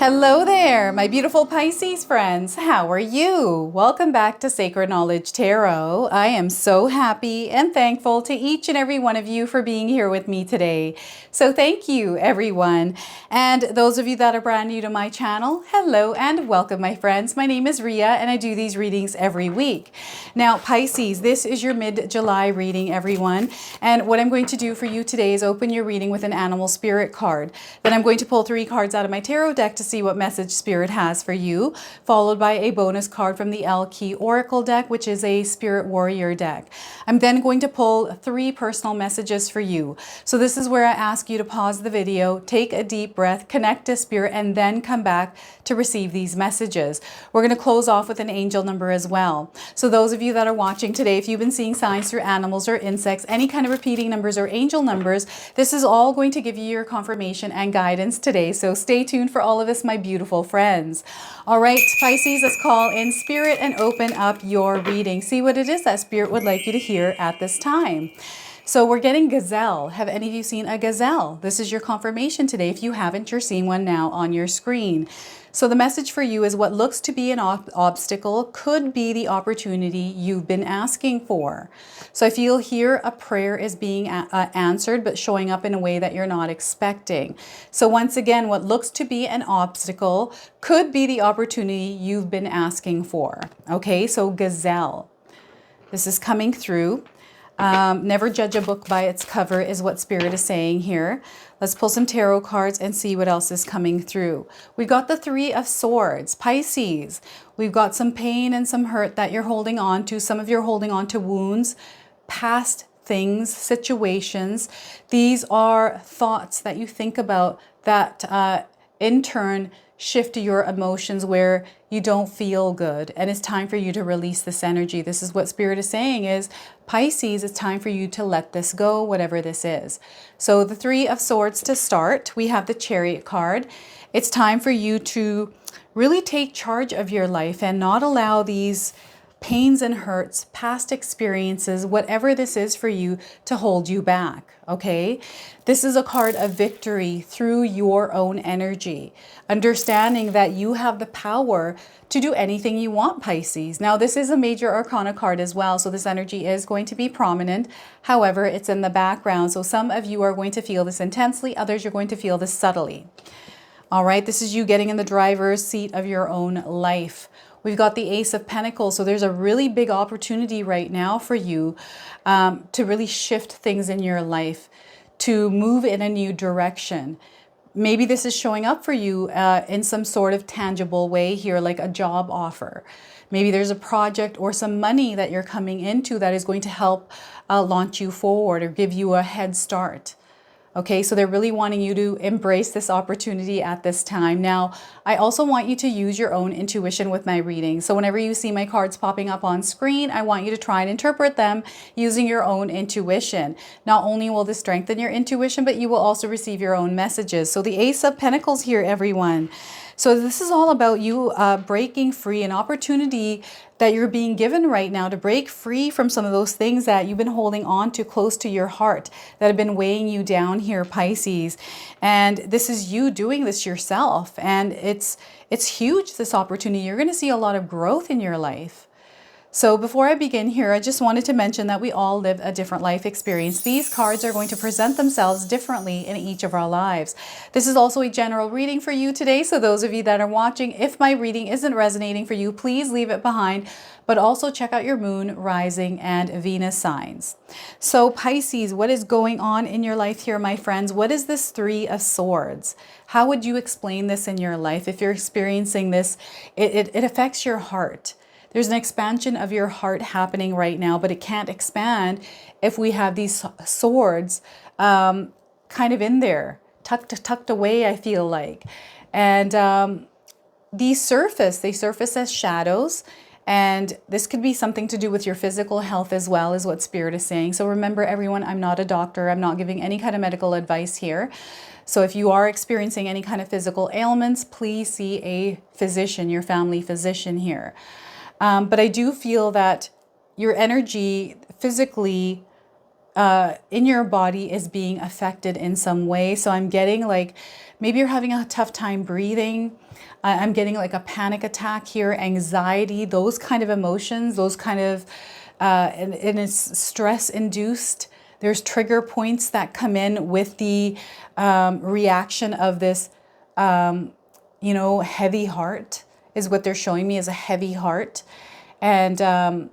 Hello there, my beautiful Pisces friends. How are you? Welcome back to Sacred Knowledge Tarot. I am so happy and thankful to each and every one of you for being here with me today. So thank you, everyone. And those of you that are brand new to my channel, hello and welcome, my friends. My name is Ria and I do these readings every week. Now, Pisces, this is your mid-July reading, everyone. And what I'm going to do for you today is open your reading with an animal spirit card. Then I'm going to pull 3 cards out of my tarot deck to see what message Spirit has for you, followed by a bonus card from the L-Key Oracle deck, which is a Spirit Warrior deck. I'm then going to pull 3 personal messages for you. So this is where I ask you to pause the video, take a deep breath, connect to Spirit, and then come back to receive these messages. We're going to close off with an angel number as well. So those of you that are watching today, if you've been seeing signs through animals or insects, any kind of repeating numbers or angel numbers, this is all going to give you your confirmation and guidance today. So stay tuned for all of this, my beautiful friends. All right, Pisces, let's call in Spirit and open up your reading. See what it is that Spirit would like you to hear at this time. So we're getting gazelle. Have any of you seen a gazelle? This is your confirmation today. If you haven't, you're seeing one now on your screen. So the message for you is what looks to be an obstacle could be the opportunity you've been asking for. So I feel here a prayer is being answered, but showing up in a way that you're not expecting. So once again, what looks to be an obstacle could be the opportunity you've been asking for. Okay, so gazelle. This is coming through. Never judge a book by its cover is what Spirit is saying here. Let's pull some tarot cards and see what else is coming through. We got the 3 of Swords, Pisces. We've got some pain and some hurt that you're holding on to. Some of you are holding on to wounds, past things, situations. These are thoughts that you think about that in turn shift your emotions where you don't feel good, and it's time for you to release this energy. This is what Spirit is saying is, Pisces, it's time for you to let this go, whatever this is. So the 3 of Swords to start, we have the Chariot card. It's time for you to really take charge of your life and not allow these pains and hurts, past experiences, whatever this is for you, to hold you back, okay? This is a card of victory through your own energy, understanding that you have the power to do anything you want, Pisces. Now, this is a major arcana card as well, so this energy is going to be prominent. However, it's in the background, so some of you are going to feel this intensely, others you're going to feel this subtly. All right, this is you getting in the driver's seat of your own life. We've got the Ace of Pentacles, so there's a really big opportunity right now for you to really shift things in your life, to move in a new direction. Maybe this is showing up for you in some sort of tangible way here, like a job offer. Maybe there's a project or some money that you're coming into that is going to help launch you forward or give you a head start. Okay, so they're really wanting you to embrace this opportunity at this time. Now, I also want you to use your own intuition with my reading. So whenever you see my cards popping up on screen, I want you to try and interpret them using your own intuition. Not only will this strengthen your intuition, but you will also receive your own messages. So the Ace of Pentacles here, everyone. So this is all about you breaking free, an opportunity that you're being given right now to break free from some of those things that you've been holding on to close to your heart that have been weighing you down here, Pisces. And this is you doing this yourself. And it's huge, this opportunity. You're going to see a lot of growth in your life. So before I begin here, I just wanted to mention that we all live a different life experience. These cards are going to present themselves differently in each of our lives. This is also a general reading for you today. So those of you that are watching, if my reading isn't resonating for you, please leave it behind. But also check out your moon, rising, and Venus signs. So Pisces, what is going on in your life here, my friends? What is this 3 of Swords? How would you explain this in your life? If you're experiencing this, it affects your heart. There's an expansion of your heart happening right now, but it can't expand if we have these swords kind of in there, tucked away, I feel like. And they surface as shadows. And this could be something to do with your physical health as well, is what Spirit is saying. So remember, everyone, I'm not a doctor. I'm not giving any kind of medical advice here. So if you are experiencing any kind of physical ailments, please see a physician, your family physician here. But I do feel that your energy physically in your body is being affected in some way. So I'm getting like, maybe you're having a tough time breathing. I'm getting like a panic attack here, anxiety, those kind of emotions, those kind of, and it's stress induced. There's trigger points that come in with the reaction of this, heavy heart is what they're showing me, as a heavy heart. And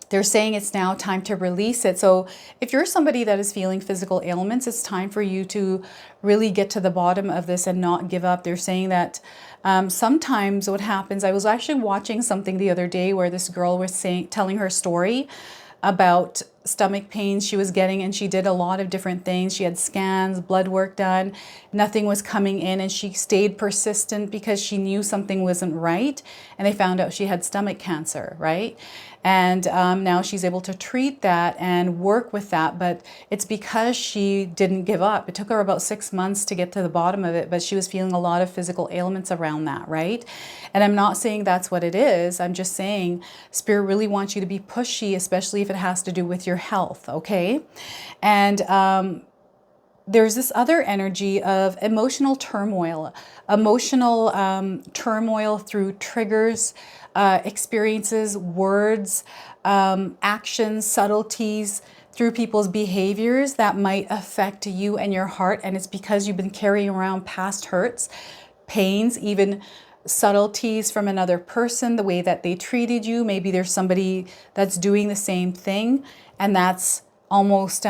they're saying it's now time to release it. So if you're somebody that is feeling physical ailments, it's time for you to really get to the bottom of this and not give up. They're saying that sometimes what happens, I was actually watching something the other day where this girl was telling her story about stomach pains she was getting, and she did a lot of different things. She had scans, blood work done, nothing was coming in, and she stayed persistent because she knew something wasn't right, and they found out she had stomach cancer, right? And now she's able to treat that and work with that, but it's because she didn't give up. It took her about 6 months to get to the bottom of it, but she was feeling a lot of physical ailments around that, right? And I'm not saying that's what it is. I'm just saying Spirit really wants you to be pushy, especially if it has to do with your health, okay? And there's this other energy of emotional turmoil through triggers, experiences, words, actions, subtleties, through people's behaviors that might affect you and your heart. And it's because you've been carrying around past hurts, pains, even subtleties from another person, the way that they treated you. Maybe there's somebody that's doing the same thing, and that's almost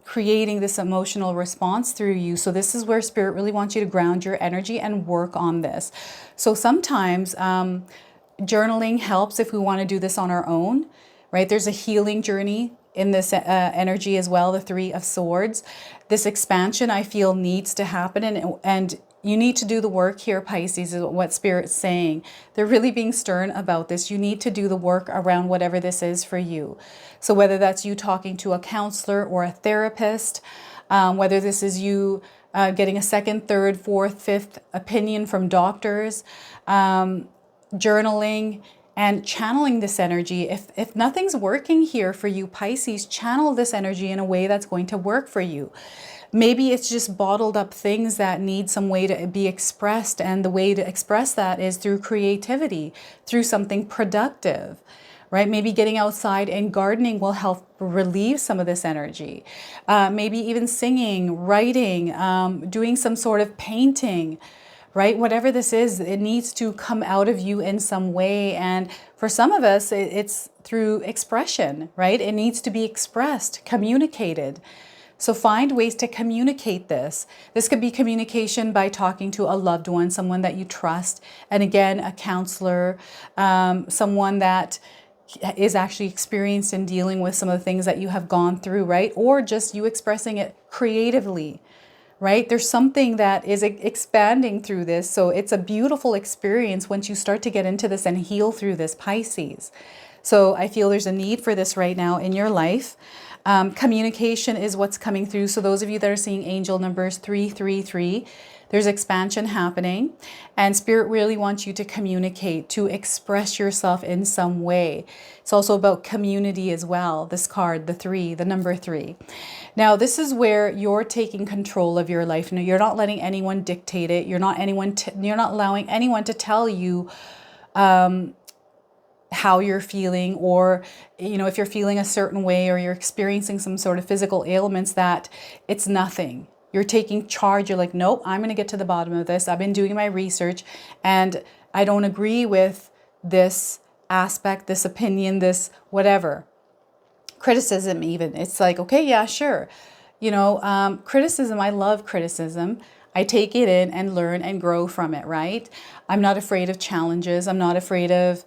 creating this emotional response through you. So this is where Spirit really wants you to ground your energy and work on this. So sometimes journaling helps if we want to do this on our own, right? There's a healing journey in this energy as well, the Three of Swords. This expansion, I feel, needs to happen, and you need to do the work here, Pisces, is what Spirit's saying. They're really being stern about this. You need to do the work around whatever this is for you. So whether that's you talking to a counselor or a therapist, whether this is you getting a second, third, fourth, fifth opinion from doctors, journaling, and channeling this energy. If nothing's working here for you, Pisces, channel this energy in a way that's going to work for you. Maybe it's just bottled up things that need some way to be expressed, and the way to express that is through creativity, through something productive, right? Maybe getting outside and gardening will help relieve some of this energy. Maybe even singing, writing, doing some sort of painting, right? Whatever this is, it needs to come out of you in some way. And for some of us, it's through expression, right? It needs to be expressed, communicated. So find ways to communicate this. This could be communication by talking to a loved one, someone that you trust. And again, a counselor, someone that is actually experienced in dealing with some of the things that you have gone through, right? Or just you expressing it creatively, right? There's something that is expanding through this. So it's a beautiful experience once you start to get into this and heal through this, Pisces. So I feel there's a need for this right now in your life. Communication is what's coming through. So those of you that are seeing angel numbers 333, there's expansion happening, and Spirit really wants you to communicate, to express yourself in some way. It's also about community as well. This card, the 3, the number 3. Now, this is where you're taking control of your life. Now, you're not letting anyone dictate it. You're not allowing anyone to tell you how you're feeling, or if you're feeling a certain way or you're experiencing some sort of physical ailments, that it's nothing. You're taking charge. You're like, nope, I'm going to get to the bottom of this. I've been doing my research and I don't agree with this aspect, this opinion, this whatever. Criticism even. It's like, okay, yeah, sure. Criticism, I love criticism. I take it in and learn and grow from it, right? I'm not afraid of challenges. I'm not afraid of,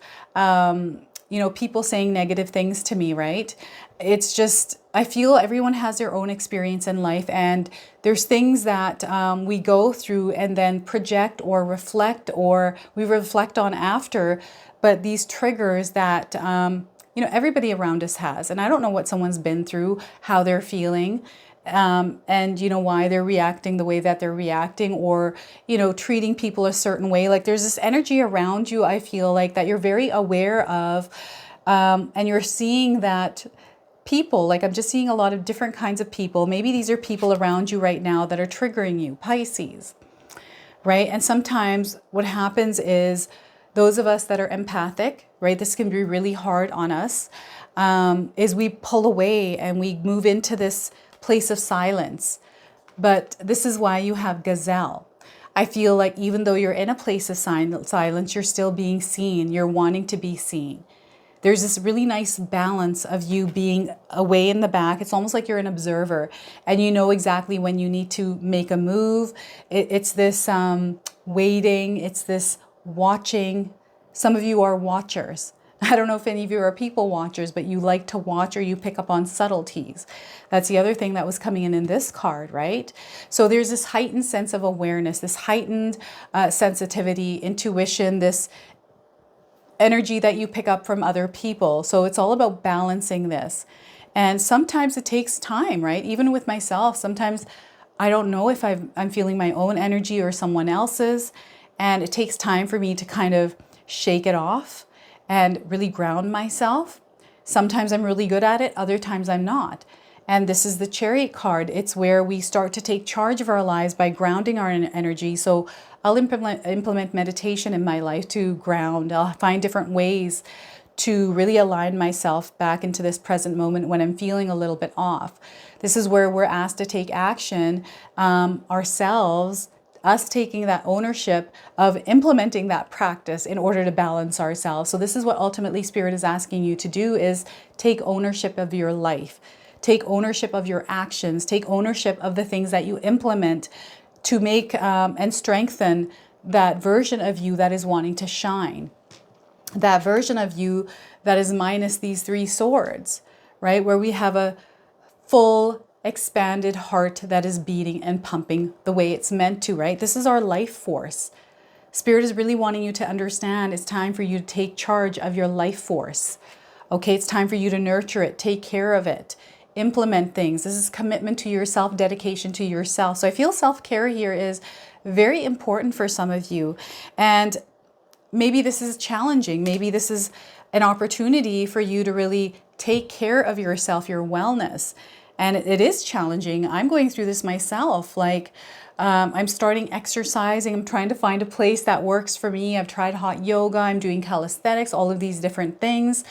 people saying negative things to me, right? It's just, I feel everyone has their own experience in life, and there's things that we go through and then project or reflect, or we reflect on after, but these triggers that, everybody around us has. And I don't know what someone's been through, how they're feeling, and why they're reacting the way that they're reacting, or treating people a certain way. Like there's this energy around you, I feel like, that you're very aware of, and you're seeing that people, like I'm just seeing a lot of different kinds of people. Maybe these are people around you right now that are triggering you, Pisces, right? And sometimes what happens is those of us that are empathic, right? This can be really hard on us, is we pull away and we move into this place of silence. But this is why you have gazelle. I feel like even though you're in a place of silence, you're still being seen. You're wanting to be seen. There's this really nice balance of you being away in the back. It's almost like you're an observer and you know exactly when you need to make a move. It's this waiting. It's this watching. Some of you are watchers. I don't know if any of you are people watchers, but you like to watch or you pick up on subtleties. That's the other thing that was coming in this card, right? So there's this heightened sense of awareness, this heightened sensitivity, intuition, this energy that you pick up from other people. So it's all about balancing this. And sometimes it takes time, right? Even with myself, sometimes I don't know if I'm feeling my own energy or someone else's. And it takes time for me to kind of shake it off and really ground myself. Sometimes I'm really good at it. Other times I'm not. And this is the Chariot card. It's where we start to take charge of our lives by grounding our energy. So I'll implement meditation in my life to ground. I'll find different ways to really align myself back into this present moment when I'm feeling a little bit off. This is where we're asked to take action ourselves, us taking that ownership of implementing that practice in order to balance ourselves. So this is what ultimately Spirit is asking you to do, is take ownership of your life. Take ownership of your actions. Take ownership of the things that you implement to make and strengthen that version of you that is wanting to shine. That version of you that is minus these 3 swords, right? Where we have a full, expanded heart that is beating and pumping the way it's meant to, right? This is our life force. Spirit is really wanting you to understand it's time for you to take charge of your life force. Okay, it's time for you to nurture it, take care of it, implement things. This is commitment to yourself, dedication to yourself. So I feel self-care here is very important for some of you. And maybe this is challenging. Maybe this is an opportunity for you to really take care of yourself, your wellness. And it is challenging. I'm going through this myself. Like, I'm starting exercising. I'm trying to find a place that works for me. I've tried hot yoga. I'm doing calisthenics, all of these different things.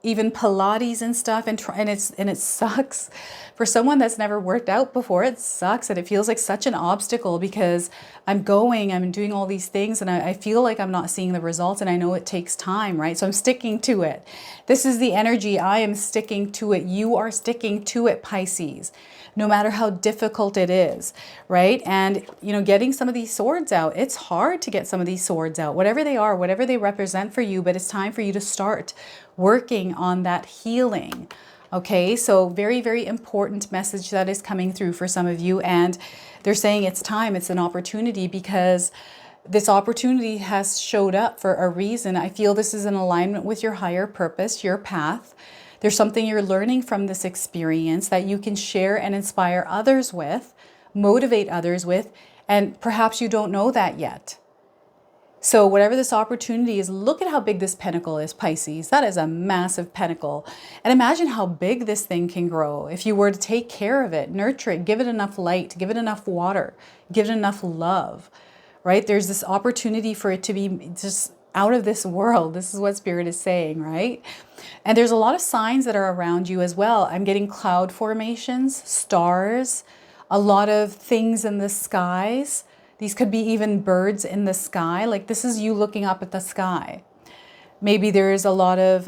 Even Pilates and stuff, and it sucks. For someone that's never worked out before, it sucks, and it feels like such an obstacle because I'm doing all these things, and I feel like I'm not seeing the results, and I know it takes time, right? So I'm sticking to it. This is the energy. I am sticking to it. You are sticking to it, Pisces, no matter how difficult it is, right? And, you know, getting some of these swords out, it's hard to get some of these swords out, whatever they are, whatever they represent for you, but it's time for you to start working on that healing. Okay, so very, very important message that is coming through for some of you. And they're saying it's time, it's an opportunity, because this opportunity has showed up for a reason. I feel this is in alignment with your higher purpose, your path. There's something you're learning from this experience that you can share and inspire others with, motivate others with, and perhaps you don't know that yet. So whatever this opportunity is, look at how big this pentacle is, Pisces. That is a massive pentacle. And imagine how big this thing can grow if you were to take care of it, nurture it, give it enough light, give it enough water, give it enough love, right? There's this opportunity for it to be just out of this world. This is what Spirit is saying, right? And there's a lot of signs that are around you as well. I'm getting cloud formations, stars, a lot of things in the skies. These could be even birds in the sky. Like, this is you looking up at the sky. Maybe there's a lot of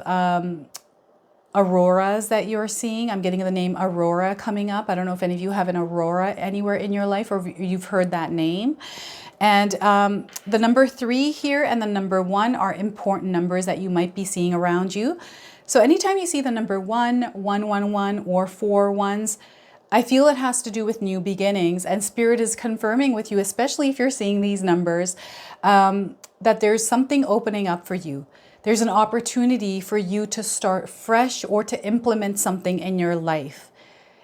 auroras that you're seeing. I'm getting the name Aurora coming up. I don't know if any of you have an aurora anywhere in your life or you've heard that name. And the number 3 here and the number 1 are important numbers that you might be seeing around you. So anytime you see the number 1, 111, or 4 ones, I feel it has to do with new beginnings, and Spirit is confirming with you, especially if you're seeing these numbers, that there's something opening up for you. There's an opportunity for you to start fresh or to implement something in your life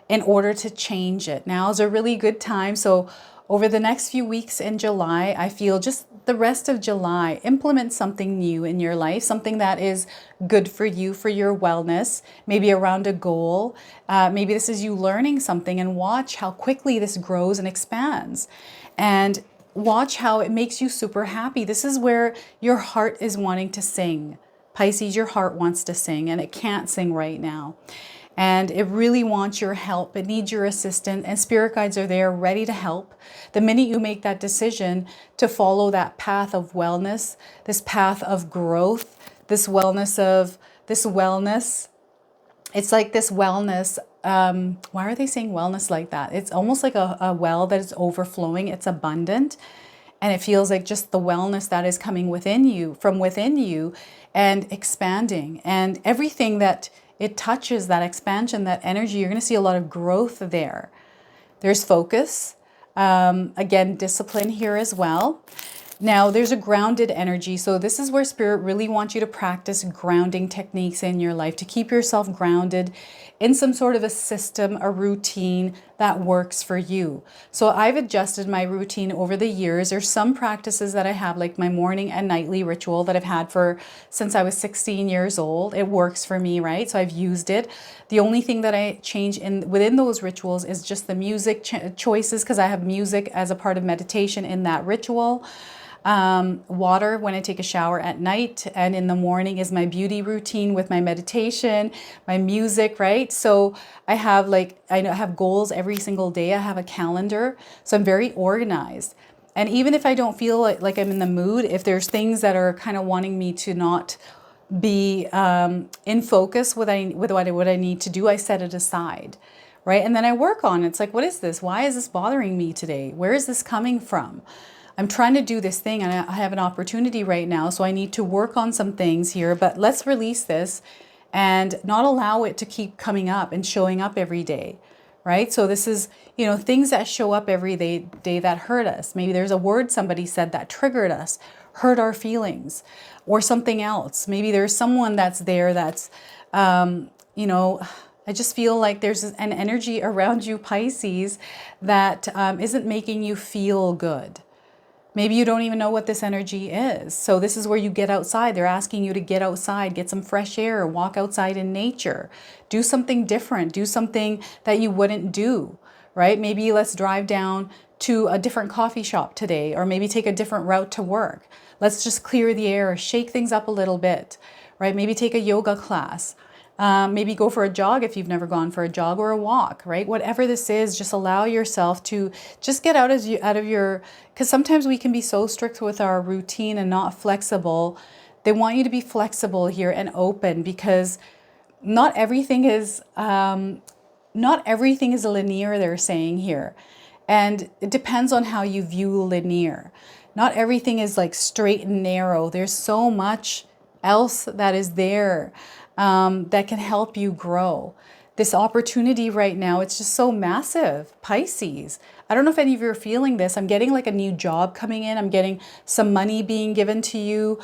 in order to change it. Now is a really good time. So Over the next few weeks in July, I feel just the rest of July, implement something new in your life, something that is good for you, for your wellness, maybe around a goal. Maybe this is you learning something, and watch how quickly this grows and expands. And watch how it makes you super happy. This is where your heart is wanting to sing. Pisces, your heart wants to sing and it can't sing right now. And it really wants your help. It needs your assistance, and spirit guides are there ready to help. The minute you make that decision to follow that path of wellness, this path of growth, this wellness, it's like this wellness. Why are they saying wellness like that? It's almost like a well that is overflowing. It's abundant. And it feels like just the wellness that is coming within you, from within you, and expanding. And everything that it touches, that expansion, that energy, you're going to see a lot of growth there. There's focus. Again, discipline here as well. Now, there's a grounded energy. So this is where Spirit really wants you to practice grounding techniques in your life to keep yourself grounded in some sort of a system, a routine that works for you. So I've adjusted my routine over the years. There's some practices that I have, like my morning and nightly ritual that I've had since I was 16 years old. It works for me, right? So I've used it. The only thing that I change within those rituals is just the music choices, because I have music as a part of meditation in that ritual. Water when I take a shower at night, and in the morning is my beauty routine with my meditation, my music, right? So I have goals every single day. I have a calendar, so I'm very organized. And even if I don't feel like I'm in the mood, if there's things that are kind of wanting me to not be in focus with what I need to do, I set it aside, right? And then I work on it. It's like, what is this? Why is this bothering me today? Where is this coming from? I'm trying to do this thing and I have an opportunity right now, so I need to work on some things here, but let's release this and not allow it to keep coming up and showing up every day, right? So this is, things that show up every day that hurt us. Maybe there's a word somebody said that triggered us, hurt our feelings, or something else. Maybe there's someone that's there that's, I just feel like there's an energy around you, Pisces, that isn't making you feel good. Maybe you don't even know what this energy is. So this is where you get outside. They're asking you to get outside, get some fresh air, walk outside in nature, do something different, do something that you wouldn't do, right? Maybe let's drive down to a different coffee shop today, or maybe take a different route to work. Let's just clear the air, shake things up a little bit, right? Maybe take a yoga class. Maybe go for a jog if you've never gone for a jog, or a walk, right? Whatever this is, just allow yourself to just get out of your, because sometimes we can be so strict with our routine and not flexible. They want you to be flexible here and open, because not everything is linear, they're saying here. And it depends on how you view linear. Not everything is like straight and narrow. There's so much else that is there. That can help you grow. This opportunity right now, it's just so massive, Pisces. I don't know if any of you are feeling this. I'm getting like a new job coming in. I'm getting some money being given to you.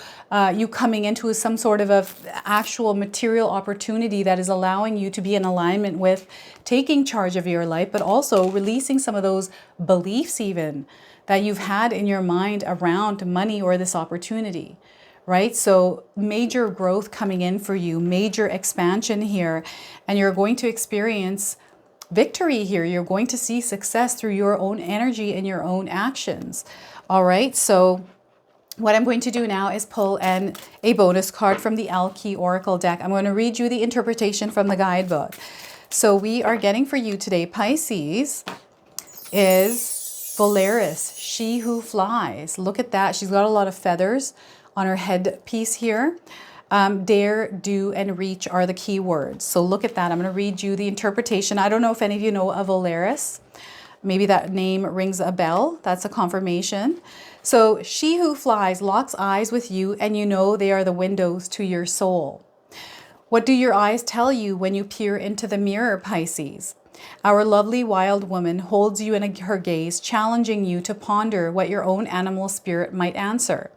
You coming into some sort of actual material opportunity that is allowing you to be in alignment with taking charge of your life, but also releasing some of those beliefs even that you've had in your mind around money or this opportunity. Right? So major growth coming in for you, major expansion here, and you're going to experience victory here. You're going to see success through your own energy and your own actions. All right. So what I'm going to do now is pull a bonus card from the Alki Oracle deck. I'm going to read you the interpretation from the guidebook. So we are getting for you today, Pisces, is Volaris, she who flies. Look at that. She's got a lot of feathers on her headpiece here. Dare, do, and reach are the key words. So look at that. I'm going to read you the interpretation. I don't know if any of you know of Volaris. Maybe that name rings a bell. That's a confirmation. So she who flies locks eyes with you, and you know they are the windows to your soul. What do your eyes tell you when you peer into the mirror, Pisces? Our lovely wild woman holds you in her gaze, challenging you to ponder what your own animal spirit might answer.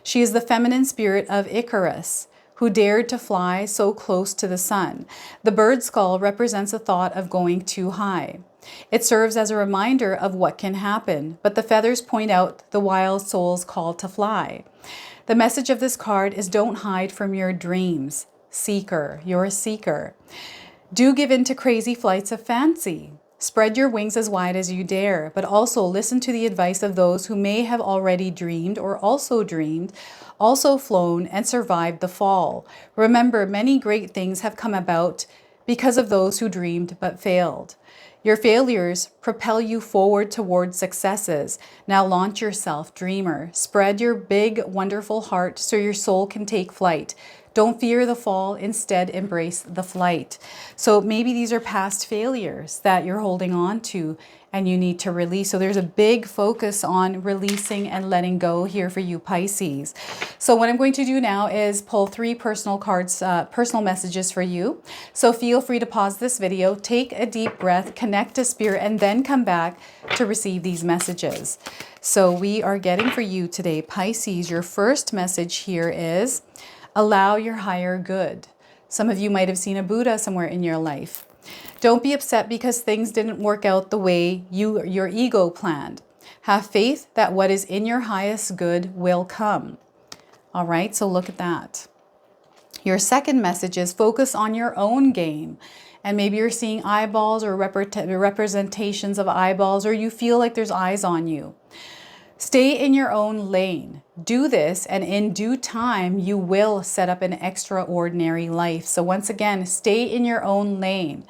She is the feminine spirit of Icarus, who dared to fly so close to the sun. The bird skull represents the thought of going too high. It serves as a reminder of what can happen, but the feathers point out the wild soul's call to fly. The message of this card is don't hide from your dreams. Seeker, you're a seeker. Do give in to crazy flights of fancy. Spread your wings as wide as you dare, but also listen to the advice of those who may have already dreamed, also flown, and survived the fall. Remember, many great things have come about because of those who dreamed but failed. Your failures propel you forward towards successes. Now launch yourself, dreamer. Spread your big, wonderful heart so your soul can take flight. Don't fear the fall, instead embrace the flight. So maybe these are past failures that you're holding on to and you need to release. So there's a big focus on releasing and letting go here for you, Pisces. So what I'm going to do now is pull 3 personal cards, personal messages for you. So feel free to pause this video, take a deep breath, connect to spirit, and then come back to receive these messages. So we are getting for you today, Pisces, your first message here is allow your higher good. Some of you might have seen a Buddha somewhere in your life. Don't be upset because things didn't work out the way your ego planned. Have faith that what is in your highest good will come. All right, so look at that. Your second message is focus on your own game. And maybe you're seeing eyeballs or representations of eyeballs, or you feel like there's eyes on you. Stay in your own lane. Do this, and in due time, you will set up an extraordinary life. So once again, stay in your own lane.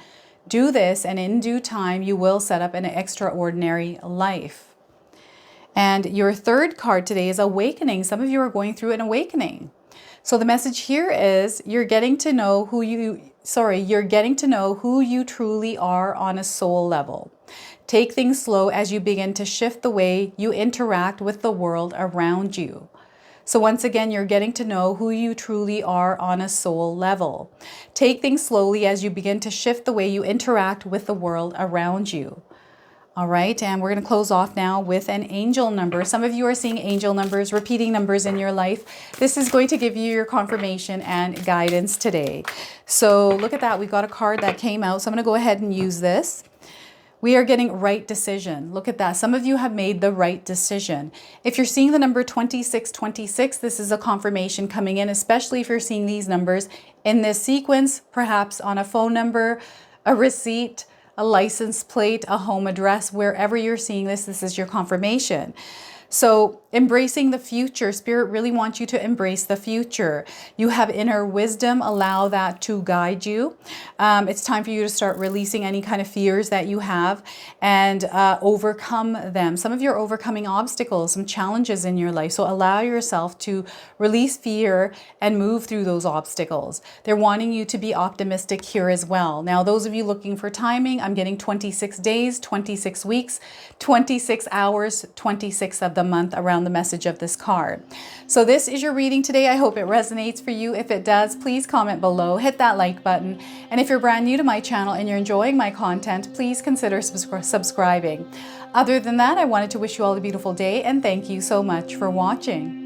Do this, and in due time, you will set up an extraordinary life. And your third card today is awakening. Some of you are going through an awakening. So the message here is you're getting to know who you truly are on a soul level. Take things slow as you begin to shift the way you interact with the world around you. So once again, you're getting to know who you truly are on a soul level. Take things slowly as you begin to shift the way you interact with the world around you. All right, and we're going to close off now with an angel number. Some of you are seeing angel numbers, repeating numbers in your life. This is going to give you your confirmation and guidance today. So look at that. We got a card that came out. So I'm going to go ahead and use this. We are getting right decision. Look at that. Some of you have made the right decision. If you're seeing the number 2626, this is a confirmation coming in, especially if you're seeing these numbers in this sequence, perhaps on a phone number, a receipt, a license plate, a home address, wherever you're seeing this, this is your confirmation. So embracing the future, Spirit really wants you to embrace the future. You have inner wisdom, allow that to guide you. It's time for you to start releasing any kind of fears that you have and overcome them. Some of you are overcoming obstacles, some challenges in your life. So allow yourself to release fear and move through those obstacles. They're wanting you to be optimistic here as well. Now, those of you looking for timing, I'm getting 26 days, 26 weeks, 26 hours, 26 of the month around the message of this card. So this is your reading today. I hope it resonates for you. If it does, please comment below, hit that like button. And if you're brand new to my channel and you're enjoying my content, please consider subscribing. Other than that, I wanted to wish you all a beautiful day and thank you so much for watching.